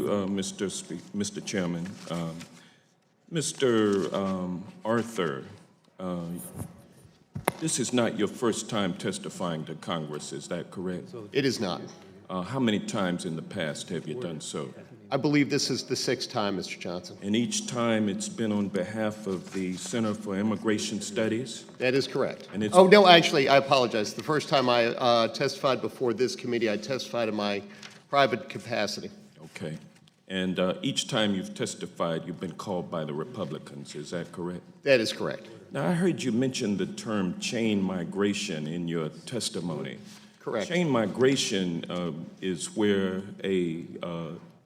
Mr. Chairman. Mr. Arthur, this is not your first time testifying to Congress, is that correct? It is not. How many times in the past have you done so? I believe this is the 6th time, Mr. Johnson. And each time it's been on behalf of the Center for Immigration Studies? That is correct. And it's- Oh, no, actually, I apologize. The first time I testified before this committee, I testified in my private capacity. Okay. And each time you've testified, you've been called by the Republicans, is that correct? That is correct. Now, I heard you mention the term chain migration in your testimony. Correct. Chain migration is where a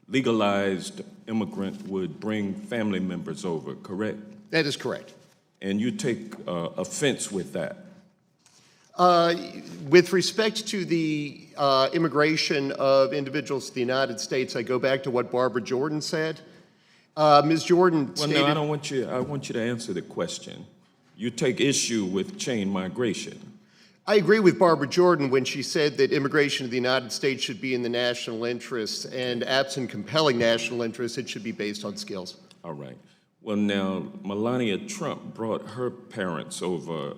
legalized immigrant would bring family members over, correct? That is correct. And you take offense with that? With respect to the immigration of individuals to the United States, I go back to what Barbara Jordan said. Ms. Jordan stated— Well, no, I want you to answer the question. You take issue with chain migration. I agree with Barbara Jordan when she said that immigration to the United States should be in the national interest, and absent compelling national interest, it should be based on skills. All right. Well, now, Melania Trump brought her parents over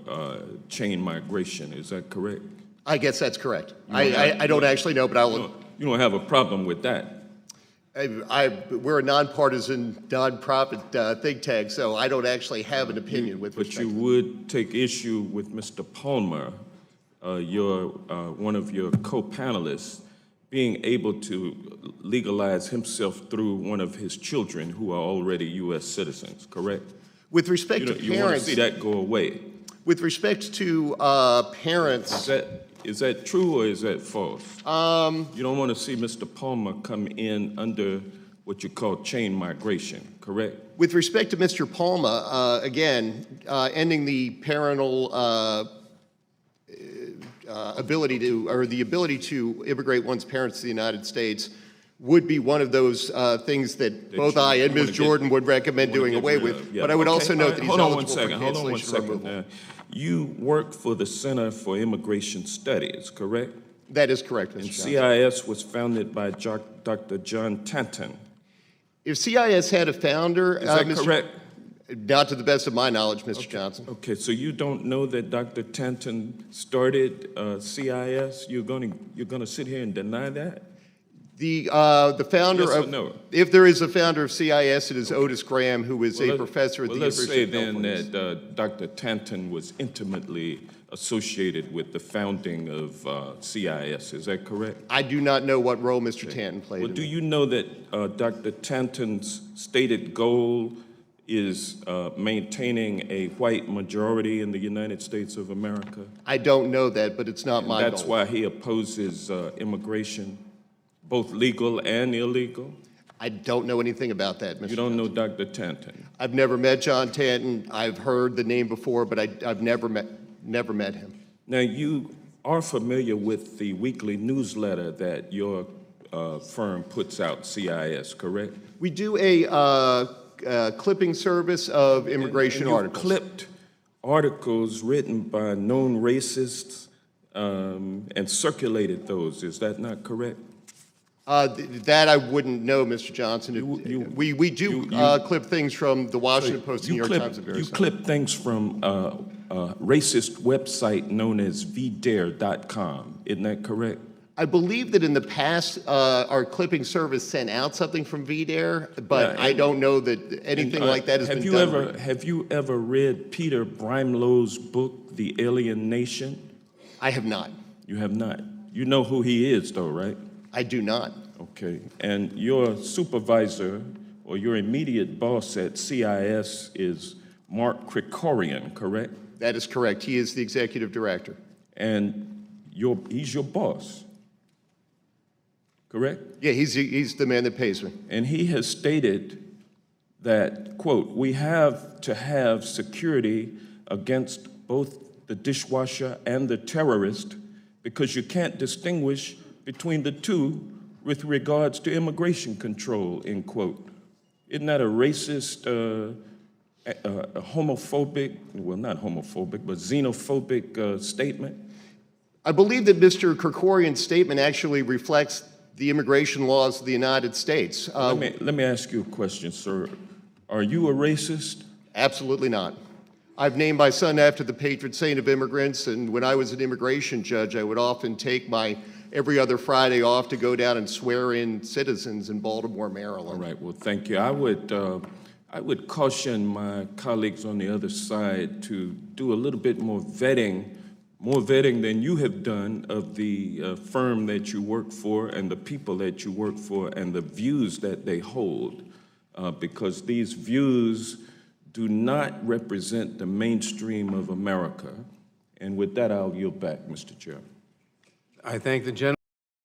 chain migration. Is that correct? I guess that's correct. I don't actually know, but I will. You don't have a problem with that? We're a nonpartisan, nonprofit think tank, so I don't actually have an opinion with respect But you would take issue with Mr. Palmer, one of your co-panelists, being able to legalize himself through one of his children who are already U.S. citizens, correct? With respect to You want to parents— see that go away? With respect to parents— Is that true or is that false? You don't want to see Mr. Palmer come in under what you call chain migration, correct? With respect to Mr. Palma, again, ending the parental ability to, or the ability to immigrate one's parents to the United States would be one of those things that both I and Ms. Jordan would recommend doing away with. Yeah. But I would also note that he's eligible for Hold on one cancellation or second. removal. You work for the Center for Immigration Studies, correct? That is correct, Mr. And Johnson. CIS was founded by Dr. John Tanton. If CIS had a founder— Is that correct? Not to the best of my knowledge, Mr. Johnson. Okay, so you don't know that Dr. Tanton started CIS? You're gonna sit here and deny that? The founder Yes or of— no? If there is a founder of CIS, it is Otis Graham, who is a professor at the Let's University say of then California. that Dr. Tanton was intimately associated with the founding of CIS. Is that correct? I do not know what role Mr. Tanton played Well, in do it. you know that Dr. Tanton's stated goal is maintaining a white majority in the United States of America? I don't know that, but it's not my goal. That's why he opposes immigration, both legal and illegal? I don't know anything about that, Mr. You don't know Johnson. Dr. Tanton? I've never met John Tanton. I've heard the name before, but I've never met him. Now, you are familiar with the weekly newsletter that your firm puts out, CIS, correct? We do a clipping service of immigration and articles. You clipped articles written by known racists and circulated those. Is that not correct? That I wouldn't know, Mr. Johnson. We do clip things from the Washington Post and New York Times and various You clip things from a racist website known as vdare.com. Isn't that correct? I believe that in the past, our clipping service sent out something from VDare, but I don't know that anything like that has been done. Have you ever read Peter Brimelow's book, The Alien Nation? I have not. You have not. You know who he is, though, right? I do not. Okay. And your supervisor or your immediate boss at CIS is Mark Krikorian, correct? That is correct. He is the executive director. And he's your boss, correct? Yeah, he's the man that pays me. And he has stated that, quote, "We have to have security against both the dishwasher and the terrorist because you can't distinguish between the two with regards to immigration control," end quote. Isn't that a racist, a homophobic, well, not homophobic, but xenophobic statement? I believe that Mr. Krikorian's statement actually reflects the immigration laws of the United States. Let me ask you a question, sir. Are you a racist? Absolutely not. I've named my son after the patron saint of immigrants, and when I was an immigration judge, I would often take my every other Friday off to go down and swear in citizens in Baltimore, Maryland. All right, well, thank you. I would caution my colleagues on the other side to do a little bit more vetting than you have done of the firm that you work for and the people that you work for and the views that they hold, because these views do not represent the mainstream of America. And with that, I'll yield back, Mr. Chair. I thank the gentleman.